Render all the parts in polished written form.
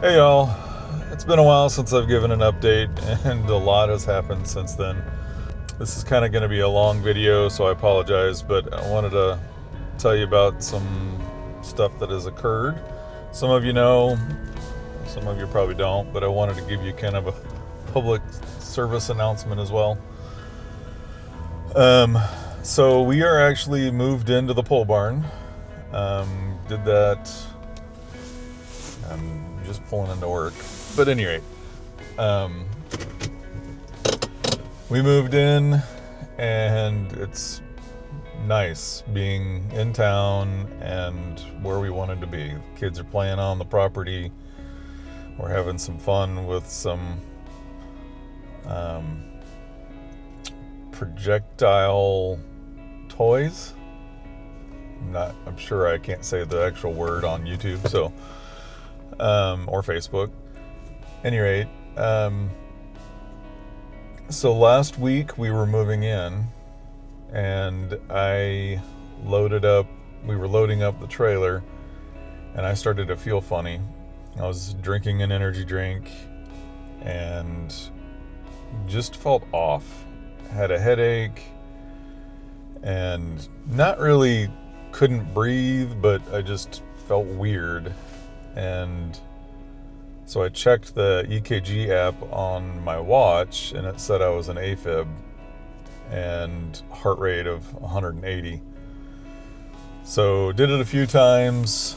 Hey y'all, it's been a while since I've given an update, and a lot has happened since then. This is kind of going to be a long video, so I apologize, but I wanted to tell you about some stuff that has occurred. Some of you know, some of you probably don't, but I wanted to give you kind of a public service announcement as well. Um, so we are actually moved into the pole barn. Did that. I'm just pulling into work, but at any rate, um, we moved in, and it's nice being in town and where we wanted to be. Kids are playing on the property. We're having some fun with some um, projectile toys. I'm sure I can't say the actual word on YouTube, so or Facebook. Any rate, so last week we were moving in, and we were loading up the trailer, and I started to feel funny. I was drinking an energy drink and just felt off. Had a headache and not really couldn't breathe, but I just felt weird. And so I checked the EKG app on my watch, and it said I was an AFib and heart rate of 180. So did it a few times.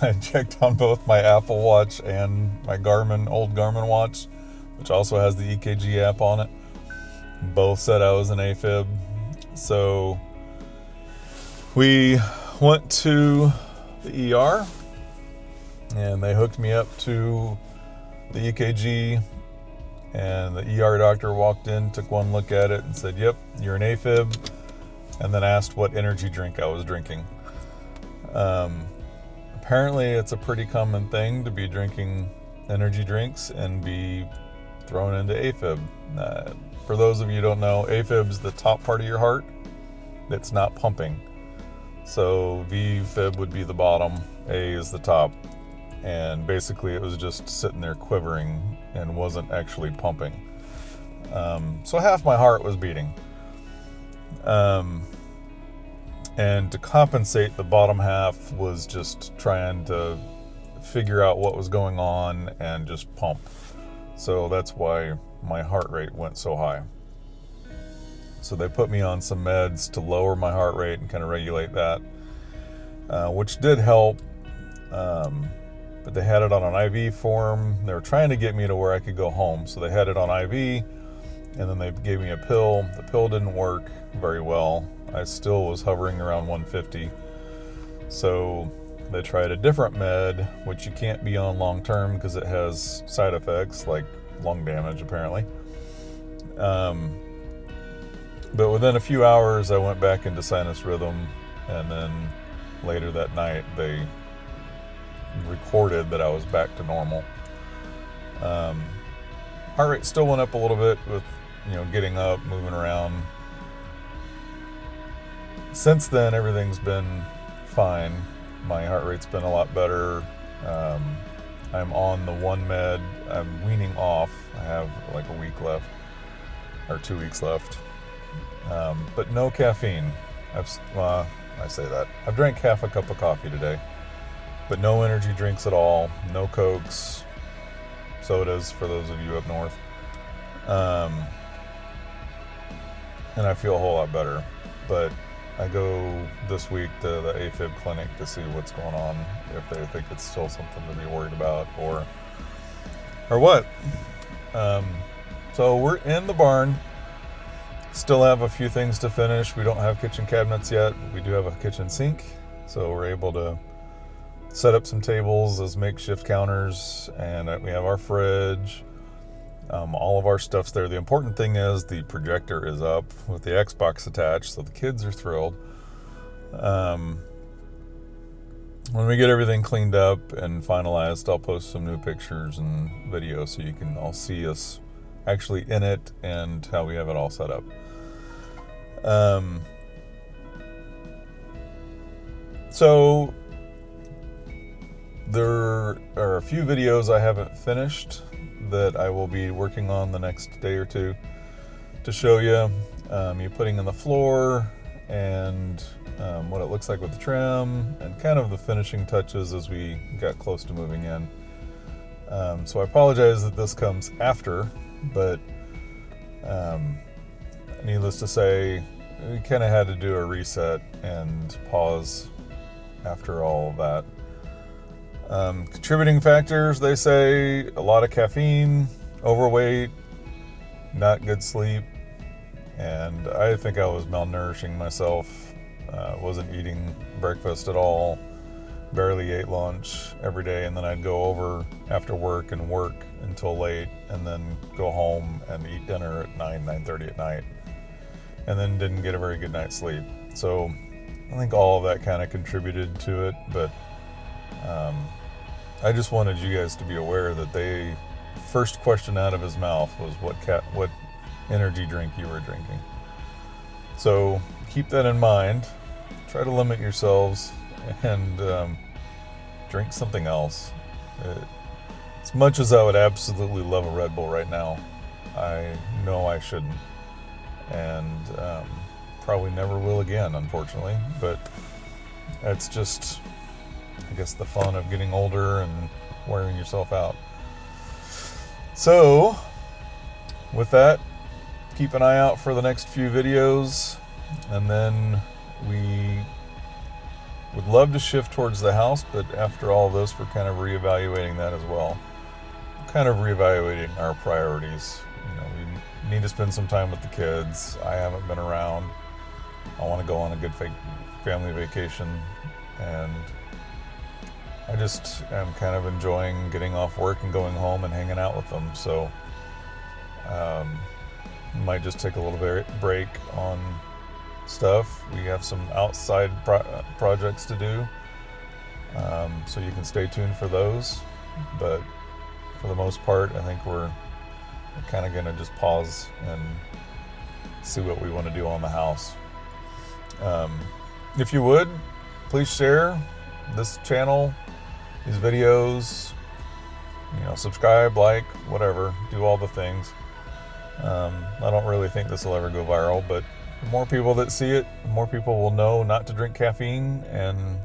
I checked on both my Apple Watch and my old Garmin watch, which also has the EKG app on it. Both said I was an AFib. So we went to the ER, and they hooked me up to the EKG, and the ER doctor walked in, took one look at it, and said, "Yep, you're an AFib," and then asked what energy drink I was drinking. Apparently, it's a pretty common thing to be drinking energy drinks and be thrown into AFib. For those of you who don't know, AFib is the top part of your heart that's not pumping. So VFib would be the bottom, A is the top, and basically it was just sitting there quivering and wasn't actually pumping. So half my heart was beating. And to compensate, the bottom half was just trying to figure out what was going on and just pump. So that's why my heart rate went so high. So they put me on some meds to lower my heart rate and kind of regulate that, which did help. But they had it on an IV form. They were trying to get me to where I could go home. So they had it on IV, and then they gave me a pill. The pill didn't work very well. I still was hovering around 150. So they tried a different med, which you can't be on long term because it has side effects like lung damage, apparently. But within a few hours, I went back into sinus rhythm, and then later that night, they recorded that I was back to normal. Heart rate still went up a little bit with, getting up, moving around. Since then, everything's been fine. My heart rate's been a lot better. I'm on the one med. I'm weaning off. I have like a week left, or 2 weeks left. But no caffeine. I say that. I've drank half a cup of coffee today, but no energy drinks at all. No Cokes, sodas for those of you up north. And I feel a whole lot better. But I go this week to the AFib clinic to see what's going on, if they think it's still something to be worried about or what. So we're in the barn. Still have a few things to finish. We don't have kitchen cabinets yet. We do have a kitchen sink, so we're able to set up some tables as makeshift counters, and we have our fridge. All of our stuff's there. The important thing is the projector is up with the Xbox attached, so the kids are thrilled. When we get everything cleaned up and finalized, I'll post some new pictures and videos so you can all see us actually in it and how we have it all set up. So There are a few videos I haven't finished that I will be working on the next day or two to show you. You putting in the floor and what it looks like with the trim and kind of the finishing touches as we got close to moving in. So I apologize that this comes after, but needless to say, we kind of had to do a reset and pause after all of that. Contributing factors, they say a lot of caffeine, overweight, not good sleep, and I think I was malnourishing myself. Wasn't eating breakfast at all, barely ate lunch every day, and then I'd go over after work and work until late, and then go home and eat dinner at 9:30 at night, and then didn't get a very good night's sleep. So I think all of that kind of contributed to it, but I just wanted you guys to be aware that the first question out of his mouth was what energy drink you were drinking. So keep that in mind. Try to limit yourselves and drink something else. As much as I would absolutely love a Red Bull right now, I know I shouldn't, and probably never will again, unfortunately. But that's just, I guess, the fun of getting older and wearing yourself out. So with that, keep an eye out for the next few videos, and then we would love to shift towards the house, but after all this, we're kind of reevaluating that as well. Kind of reevaluating our priorities. We need to spend some time with the kids. I haven't been around. I want to go on a good family vacation, and I just am kind of enjoying getting off work and going home and hanging out with them. So might just take a little break on stuff. We have some outside projects to do, so you can stay tuned for those. But for the most part, I think we're kind of going to just pause and see what we want to do on the house. If you would, please share this channel, these videos, subscribe, like, whatever, do all the things. I don't really think this will ever go viral, but the more people that see it, the more people will know not to drink caffeine and,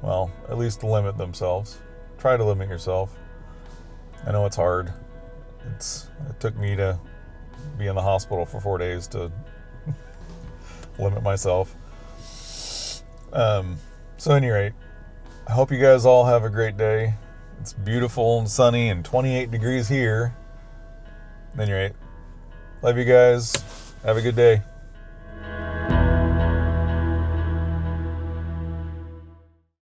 well, at least limit themselves. Try to limit yourself. I know it's hard. It took me to be in the hospital for 4 days to limit myself. So at any rate, I hope you guys all have a great day. It's beautiful and sunny and 28 degrees here. At any rate, love you guys. Have a good day.